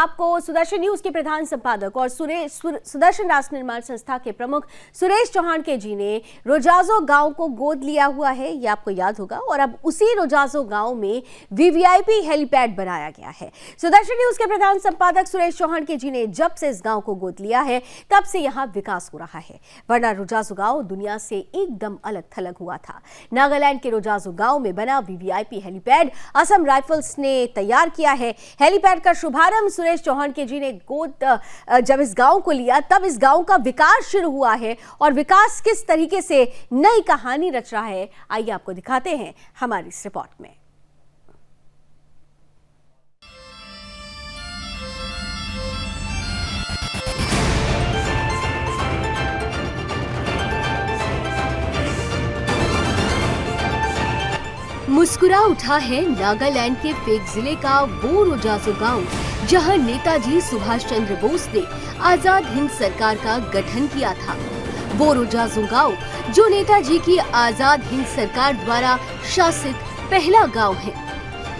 आपको सुदर्शन न्यूज के प्रधान संपादक और सुदर्शन राष्ट्र निर्माण संस्था के प्रमुख सुरेश चौहान के जी ने रोजाजो गांव को गोद लिया हुआ है, ये आपको याद होगा। और अब उसी रोजाजो गांव में वीवीआईपी हेलीपैड बनाया गया है। सुदर्शन न्यूज के प्रधान संपादक सुरेश चौहान के जी ने जब से इस गांव को गोद लिया है तब से यहां विकास हो रहा है, वरना रोजाजो गांव दुनिया से एकदम अलग थलग हुआ था। नागालैंड के रोजाजो गांव में बना वीवीआईपी हेलीपैड असम राइफल्स ने तैयार किया है। हेलीपैड का शुभारंभ सुरेश चौहान के जी ने जब इस गांव को लिया तब इस गांव का विकास शुरू हुआ है, और विकास किस तरीके से नई कहानी रच रहा है आइए आपको दिखाते हैं हमारी इस रिपोर्ट में। मुस्कुरा उठा है नागालैंड के फेक जिले का वो रोजाजो गांव, जहां नेताजी सुभाष चंद्र बोस ने आजाद हिंद सरकार का गठन किया था। वो रोजाजो गांव जो नेताजी की आजाद हिंद सरकार द्वारा शासित पहला गांव है।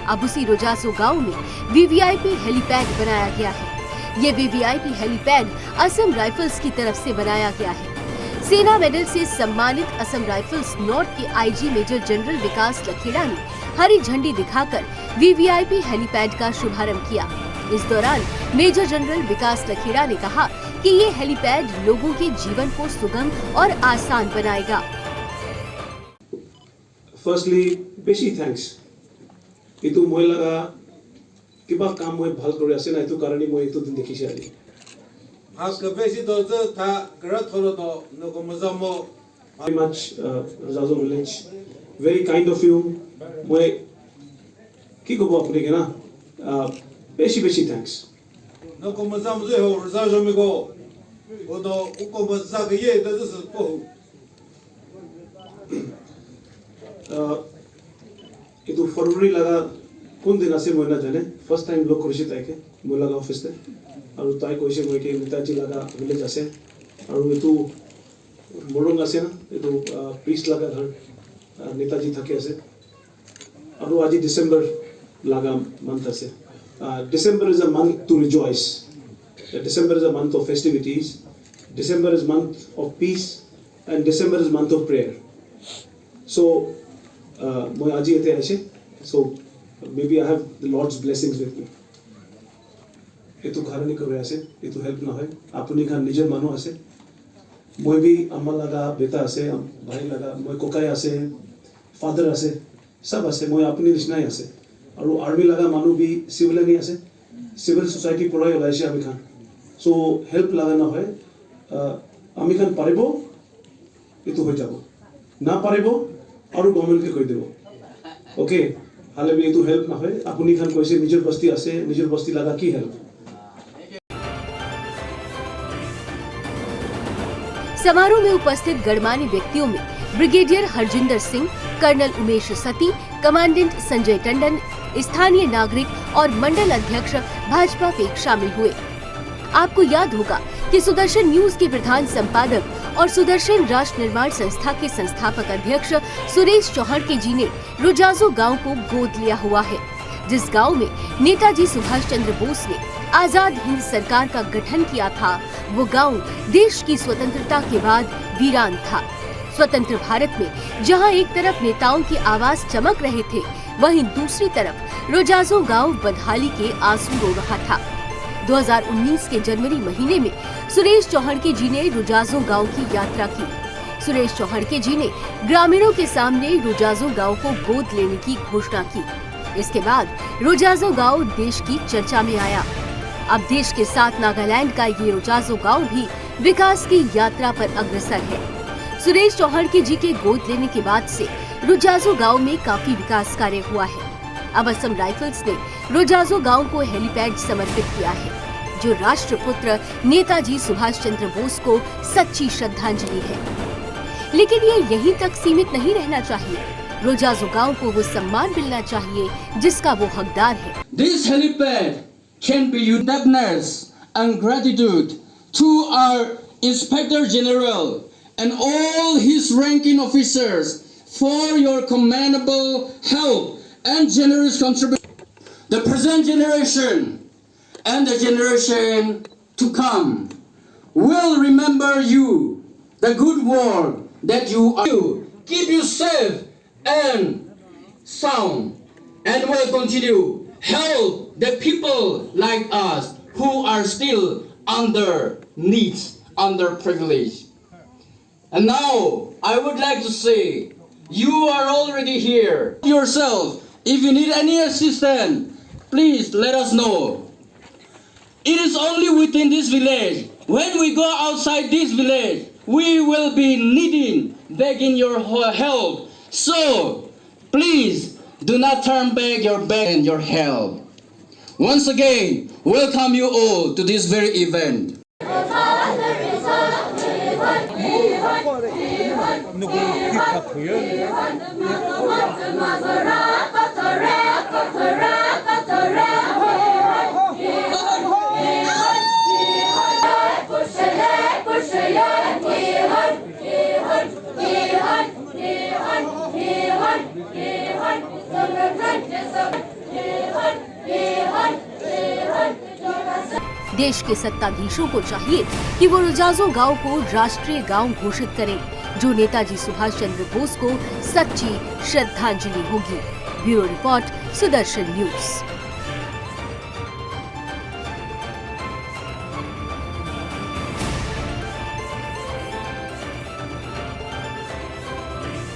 अब उसी रोजाजो गांव में वीवीआईपी हेलीपैड बनाया गया है। ये वीवीआईपी हेलीपैड असम राइफल्स की तरफ से बनाया गया है। सेना मेडल से सम्मानित असम राइफल्स नॉर्थ के आईजी मेजर जनरल विकास लखेड़ा ने हरी झंडी दिखाकर वीवीआईपी हेलीपैड का शुभारंभ किया। इस दौरान मेजर जनरल विकास लखेड़ा ने कहा कि ये हेलीपैड लोगों के जीवन को सुगम और आसान बनाएगा। Firstly, बेसी थैंक्स। इतु मोय लगा किबा काम मोय ভাল কৰি আছে না, इतु कारणी मोय इतु दिन देखिছে আজি। आज का बेसी तो था गलत हो तो नको मजामो। Very much Rojazo village, very kind of you. मोय কি কব আপোনাক না, বেছি थैंक्स। नको मजामो जो हो Rojazo में को वो तो उनको मजा के ये तो जैसे को इतु फरवरी लगा কোন দিন আছে মই না জানে। ফার্স্ট টাইম লগ কৰিছে তাইকে মই লগা অফিসতে, আৰু তাই কৈছে মই কি নেতাজী লগা ভিলেজ আছে আৰু এটো মৰং আছে না, এটো পিস লগা ঘৰ নেতাজী থাকে আছে। আৰু আজি ডিসেম্বৰ লগা মান্থ আছে। December is a month to rejoice. December is a month of festivities. December is month of peace, and December is month of prayer. So মই আজি এতে আছে, so maybe I have the Lord's blessings with me. এতো ঘাৰণি কৰি আছে, এতো help নহয়। আপুনি খান নিজৰ মানুহ আছে, মই বি আমাৰ লগা বেটা আছে, ভাই লগা মই কোকাই আছে, ফাদাৰ আছে, সব আছে। মই আপুনি নিচিনাই আছে। আৰু আৰ্মি লগা মানুহ বি চিভিলানি আছে, চিভিল সোসাইটি পৰাই ওলাইছে আমি খান। সো হেল্প লগা নহয়, আমি খান পাৰিব এতো হৈ যাব, না পাৰিব আৰু গভৰ্ণমেণ্টকে কৈ দিব। ওকে, हाले भी तो हेल्प ना है। अपनी खान कोई से निजर बस्ती आसे, निजर बस्ती लगा की हेल्प। समारोह में उपस्थित गणमान्य व्यक्तियों में ब्रिगेडियर हरजिंदर सिंह, कर्नल उमेश सती, कमांडेंट संजय टंडन, स्थानीय नागरिक और मंडल अध्यक्ष भाजपा फेक शामिल हुए। आपको याद होगा कि सुदर्शन न्यूज के प्रधान संपादक और सुदर्शन राष्ट्र निर्माण संस्था के संस्थापक अध्यक्ष सुरेश चौहान के जी ने रोजाजो गांव को गोद लिया हुआ है, जिस गांव में नेताजी सुभाष चंद्र बोस ने आजाद हिंद सरकार का गठन किया था। वो गांव देश की स्वतंत्रता के बाद वीरान था। स्वतंत्र भारत में जहां एक तरफ नेताओं की आवाज चमक रहे थे, वहीं दूसरी तरफ रोजाजो गांव बदहाली के आंसू रो रहा था। 2019 के जनवरी महीने में सुरेश चौहान के जी ने रोजाजो गांव की यात्रा की। सुरेश चौहान के जी ने ग्रामीणों के सामने रोजाजो गांव को गोद लेने की घोषणा की। इसके बाद रोजाजो गांव देश की चर्चा में आया। अब देश के साथ नागालैंड का ये रोजाजो गांव भी विकास की यात्रा पर अग्रसर है। सुरेश चौहान के जी के गोद लेने के बाद से रोजाजो गांव में काफी विकास कार्य हुआ है। अब असम राइफल्स ने रोजाजो गांव को हेलीपैड समर्पित किया है, जो राष्ट्रपुत्र नेताजी सुभाष चंद्र बोस को सच्ची श्रद्धांजलि है। लेकिन ये यहीं तक सीमित नहीं रहना चाहिए। रोजाजो गांव को वो सम्मान मिलना चाहिए जिसका वो हकदार है। This helipad can be thankfulness and gratitude to our Inspector General and all his ranking officers for your commendable help and generous contribution. The present generation and the generation to come will remember you, the good work that you are. Keep you safe and sound, and will continue help the people like us who are still under needs, under privilege. And now I would like to say, you are already here yourself. If you need any assistance, please let us know. It is only within this village. When we go outside this village, we will be needing, begging your help. So, please do not turn back your back and your help. Once again, welcome you all to this very event. देश के सत्ताधीशों को चाहिए कि वो रुजाजो गांव को राष्ट्रीय गांव घोषित करें, जो नेताजी सुभाष चंद्र बोस को सच्ची श्रद्धांजलि होगी। Bureau report, Sudarshan news.